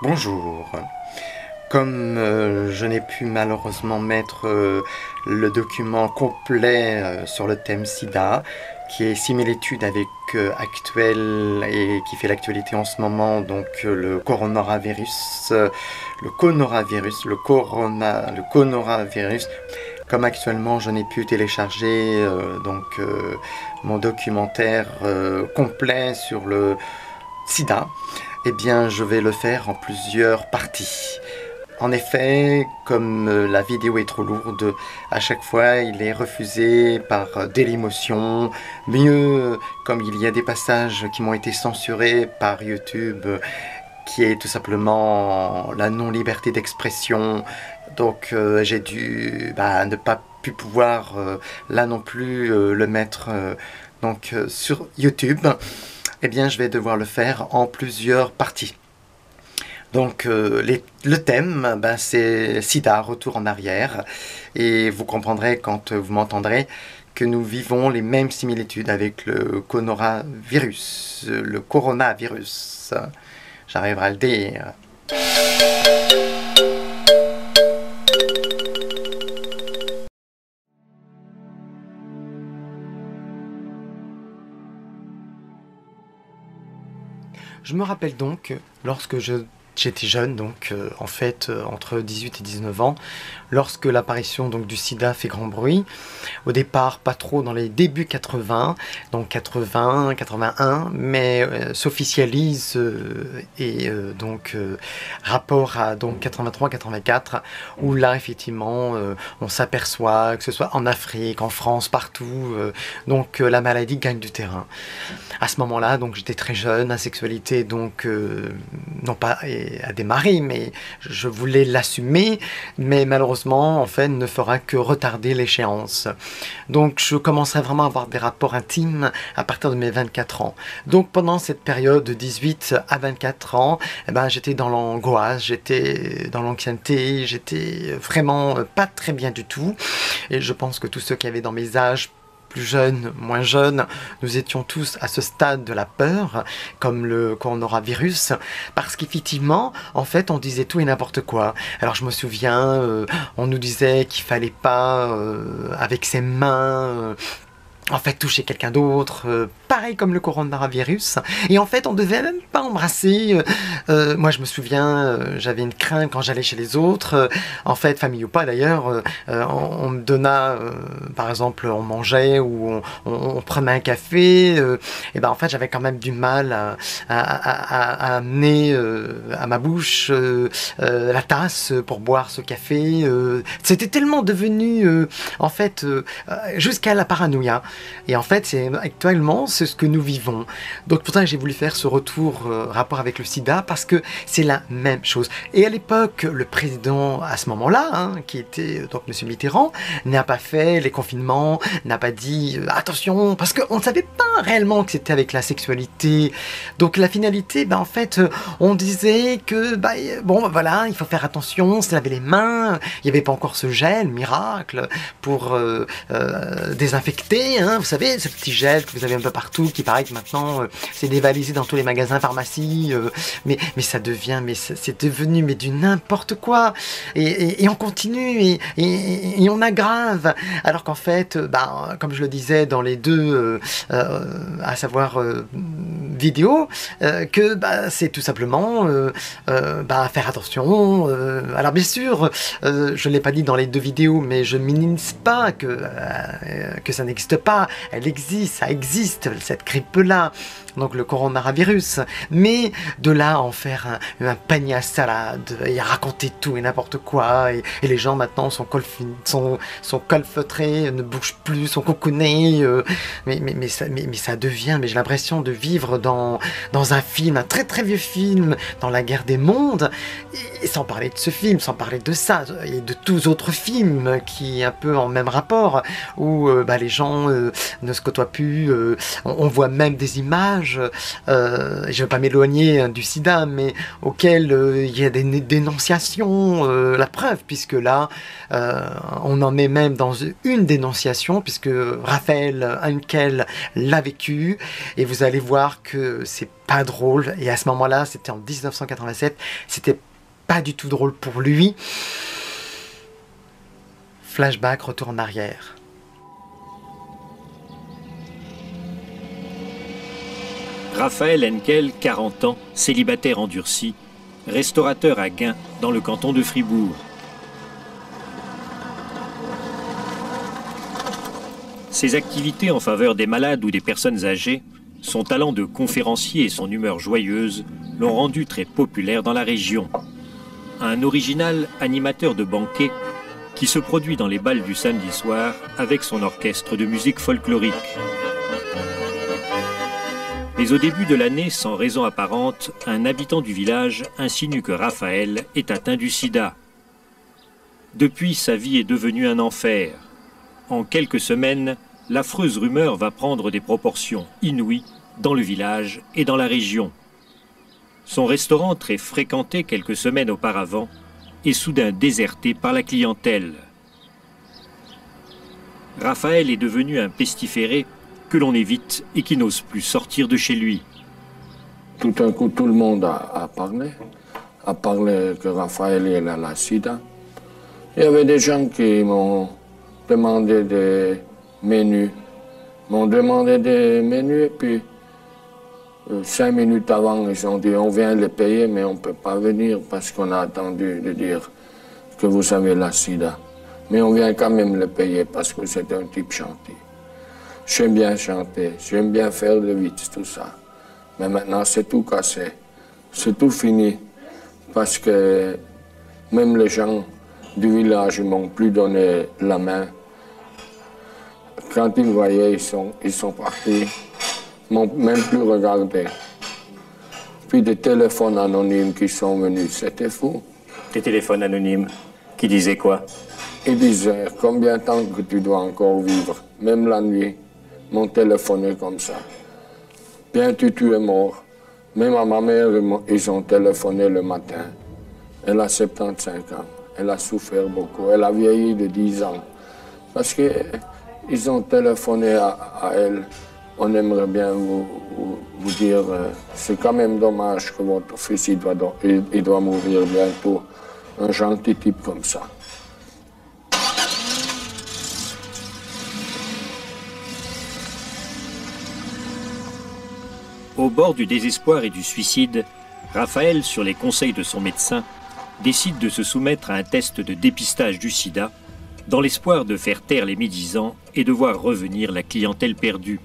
Bonjour. Comme je n'ai pu malheureusement mettre le document complet sur le thème SIDA, qui est similitude avec actuel et qui fait l'actualité en ce moment, donc le coronavirus, le coronavirus. Comme actuellement je n'ai pu télécharger mon documentaire complet sur le SIDA, eh bien je vais le faire en plusieurs parties. En effet, comme la vidéo est trop lourde, à chaque fois il est refusé par Dailymotion. Mieux, comme il y a des passages qui m'ont été censurés par YouTube, qui est tout simplement la non-liberté d'expression. Donc j'ai dû ne pas pu pouvoir là non plus le mettre sur YouTube. Eh bien je vais devoir le faire en plusieurs parties. Donc le thème, c'est SIDA, retour en arrière, et vous comprendrez quand vous m'entendrez que nous vivons les mêmes similitudes avec le coronavirus. J'arriverai à le dire. Je me rappelle donc, lorsque j'étais jeune, entre 18 et 19 ans, lorsque l'apparition du sida fait grand bruit. Au départ, pas trop dans les débuts 80, donc 80, 81, mais s'officialise rapport à 83, 84, où là effectivement on s'aperçoit que ce soit en Afrique, en France, partout, la maladie gagne du terrain. À ce moment-là, j'étais très jeune, la sexualité non pas à démarrer, mais je voulais l'assumer, mais malheureusement, en fait, ne fera que retarder l'échéance. Donc, je commençais vraiment à avoir des rapports intimes à partir de mes 24 ans. Donc, pendant cette période de 18 à 24 ans, j'étais dans l'angoisse, j'étais dans l'anxiété, j'étais vraiment pas très bien du tout. Et je pense que tous ceux qui avaient dans mes âges, plus jeunes, moins jeunes, nous étions tous à ce stade de la peur, comme le coronavirus, parce qu'effectivement, en fait, on disait tout et n'importe quoi. Alors je me souviens, on nous disait qu'il fallait pas, avec ses mains, toucher quelqu'un d'autre, pareil comme le coronavirus, et en fait on devait même pas embrasser. Moi je me souviens, j'avais une crainte quand j'allais chez les autres, en fait, famille ou pas d'ailleurs, on me donna, par exemple, on mangeait ou on prenait un café, et en fait j'avais quand même du mal à amener à ma bouche la tasse pour boire ce café. C'était tellement devenu jusqu'à la paranoïa. Et en fait, actuellement, c'est ce que nous vivons. Donc pour ça, j'ai voulu faire ce retour rapport avec le sida, parce que c'est la même chose. Et à l'époque, le président, à ce moment-là, qui était M. Mitterrand, n'a pas fait les confinements, n'a pas dit attention, parce qu'on ne savait pas réellement que c'était avec la sexualité. Donc la finalité, on disait que, il faut faire attention, se laver les mains, il n'y avait pas encore ce gel miracle pour désinfecter, vous savez, ce petit gel que vous avez un peu partout, qui paraît que maintenant c'est dévalisé dans tous les magasins, pharmacies, mais ça devient, c'est devenu du n'importe quoi, et on continue, et on aggrave, alors qu'en fait, comme je le disais dans les deux, à savoir vidéos, que c'est tout simplement faire attention. Alors bien sûr, je ne l'ai pas dit dans les deux vidéos, mais je ne minimise pas que ça n'existe pas. Elle existe, ça existe, cette grippe-là, donc le coronavirus, mais de là en faire un panier à salade et à raconter tout et n'importe quoi, et les gens maintenant sont calfeutrés, ne bougent plus, sont cocoonés, mais ça devient, j'ai l'impression de vivre dans un film, un très très vieux film, dans la guerre des mondes, et sans parler de ce film, sans parler de ça, et de tous autres films qui un peu en même rapport, où les gens ne se côtoient plus, on voit même des images reportage, je ne vais pas m'éloigner du sida, mais auquel il y a des dénonciations, la preuve, puisque là, on en est même dans une dénonciation, puisque Raphaël Henkel l'a vécu, et vous allez voir que c'est pas drôle, et à ce moment-là, c'était en 1987, c'était pas du tout drôle pour lui. Flashback, retour en arrière. Raphaël Henkel, 40 ans, célibataire endurci, restaurateur à Gain, dans le canton de Fribourg. Ses activités en faveur des malades ou des personnes âgées, son talent de conférencier et son humeur joyeuse l'ont rendu très populaire dans la région. Un original animateur de banquet qui se produit dans les bals du samedi soir avec son orchestre de musique folklorique. Mais au début de l'année, sans raison apparente, un habitant du village insinue que Raphaël est atteint du sida. Depuis, sa vie est devenue un enfer. En quelques semaines, l'affreuse rumeur va prendre des proportions inouïes dans le village et dans la région. Son restaurant, très fréquenté quelques semaines auparavant, est soudain déserté par la clientèle. Raphaël est devenu un pestiféré que l'on évite et qui n'ose plus sortir de chez lui. Tout d'un coup, tout le monde a parlé que Raphaël il a la sida. Il y avait des gens qui m'ont demandé des menus. Et puis 5 minutes avant, ils ont dit on vient les payer, mais on ne peut pas venir parce qu'on a attendu de dire que vous avez la sida. Mais on vient quand même les payer parce que c'est un type gentil. J'aime bien chanter, j'aime bien faire le vite, tout ça. Mais maintenant, c'est tout cassé. C'est tout fini. Parce que même les gens du village ne m'ont plus donné la main. Quand ils me voyaient, ils sont partis. Ils ne m'ont même plus regardé. Puis des téléphones anonymes qui sont venus, c'était fou. Des téléphones anonymes qui disaient quoi? Ils disaient combien de temps que tu dois encore vivre, même la nuit. M'ont téléphoné comme ça. Bientôt tu es mort. Même à ma mère, ils ont téléphoné le matin. Elle a 75 ans. Elle a souffert beaucoup. Elle a vieilli de 10 ans. Parce qu'ils ont téléphoné à elle. On aimerait bien vous dire, c'est quand même dommage que votre fils il doit mourir bientôt. Un gentil type comme ça. Au bord du désespoir et du suicide, Raphaël, sur les conseils de son médecin, décide de se soumettre à un test de dépistage du sida, dans l'espoir de faire taire les médisants et de voir revenir la clientèle perdue.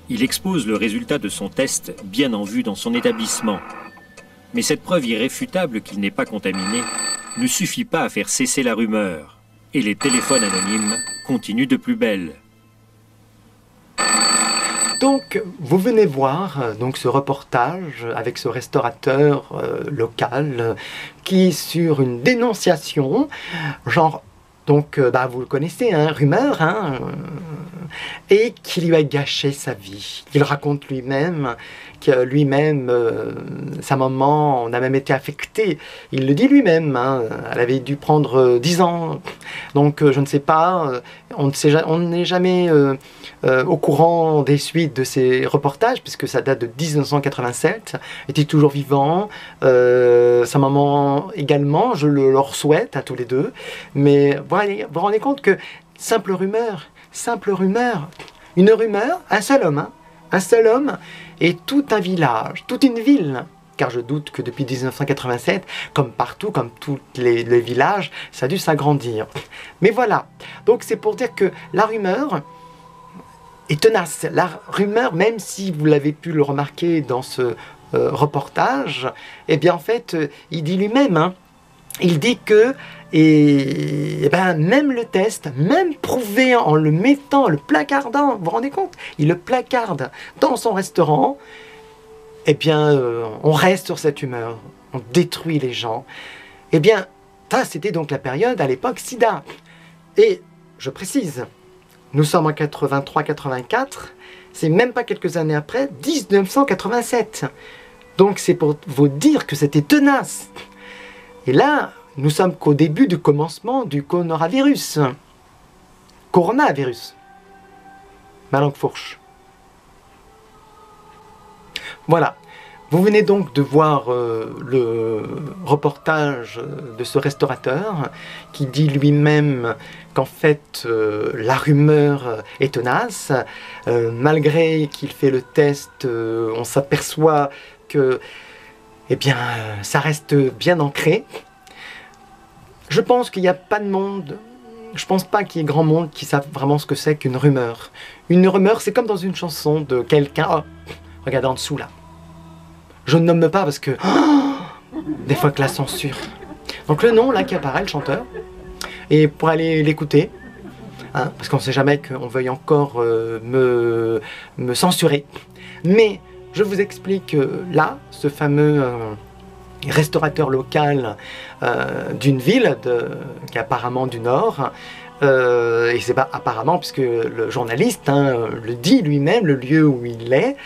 Il expose le résultat de son test bien en vue dans son établissement. Mais cette preuve irréfutable qu'il n'est pas contaminé ne suffit pas à faire cesser la rumeur, et les téléphones anonymes continuent de plus belle. Donc, vous venez voir donc ce reportage avec ce restaurateur local qui, sur une dénonciation, genre, donc, vous le connaissez, hein, rumeur, hein, et qui lui a gâché sa vie. Il raconte lui-même que lui-même, sa maman, on a même été affecté. Il le dit lui-même, hein, elle avait dû prendre 10 ans. Donc, je ne sais pas, on n'est jamais au courant des suites de ces reportages, puisque ça date de 1987, était toujours vivant, sa maman également, je leur souhaite à tous les deux, mais vous vous rendez compte que simple rumeur, une rumeur, un seul homme et tout un village, toute une ville, car je doute que depuis 1987, comme partout, comme tous les villages, ça a dû s'agrandir. Mais voilà, donc c'est pour dire que la rumeur est tenace. La rumeur, même si vous l'avez pu le remarquer dans ce reportage, eh bien en fait, il dit lui-même, hein, il dit que même le test, même prouvé en le mettant, le placardant, vous vous rendez compte, il le placarde dans son restaurant, eh bien, on reste sur cette humeur, on détruit les gens. Eh bien, ça, c'était donc la période à l'époque SIDA. Et, je précise, nous sommes en 83-84, c'est même pas quelques années après, 1987. Donc c'est pour vous dire que c'était tenace. Et là, nous sommes qu'au début du commencement du coronavirus. Coronavirus. Ma langue fourche. Voilà. Vous venez donc de voir le reportage de ce restaurateur qui dit lui-même qu'en fait la rumeur est tenace. Malgré qu'il fait le test, on s'aperçoit que eh bien, ça reste bien ancré. Je pense qu'il n'y a pas de monde, je pense pas qu'il y ait grand monde qui savent vraiment ce que c'est qu'une rumeur. Une rumeur, c'est comme dans une chanson de quelqu'un. Oh, regardez en dessous là. Je ne nomme pas parce que des fois que la censure. Donc le nom là qui apparaît, le chanteur, et pour aller l'écouter, hein, parce qu'on ne sait jamais qu'on veuille encore me censurer. Mais je vous explique là, ce fameux restaurateur local d'une ville qui est apparemment du Nord. Et c'est pas apparemment puisque le journaliste le dit lui-même, le lieu où il est,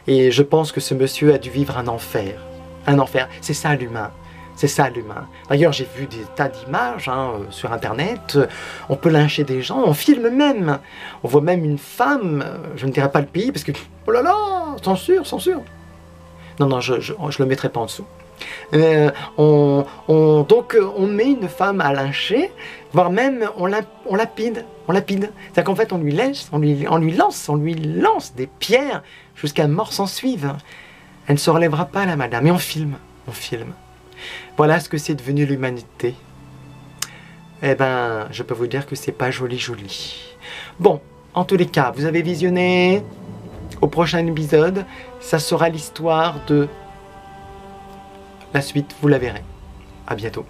et je pense que ce monsieur a dû vivre un enfer. Un enfer, c'est ça l'humain. C'est ça l'humain. D'ailleurs, j'ai vu des tas d'images sur internet, on peut lyncher des gens, on filme même. On voit même une femme, je ne dirai pas le pays parce que, oh là là, censure, censure. Non, je le mettrai pas en dessous. Donc on met une femme à lyncher, voire même on lapide. C'est-à-dire qu'en fait on lui lance des pierres jusqu'à mort s'en suive. Elle ne se relèvera pas la madame, et on filme. Voilà ce que c'est devenu l'humanité. Eh ben, je peux vous dire que c'est pas joli. Bon, en tous les cas, vous avez visionné. Au prochain épisode, ça sera l'histoire de... La suite, vous la verrez. À bientôt.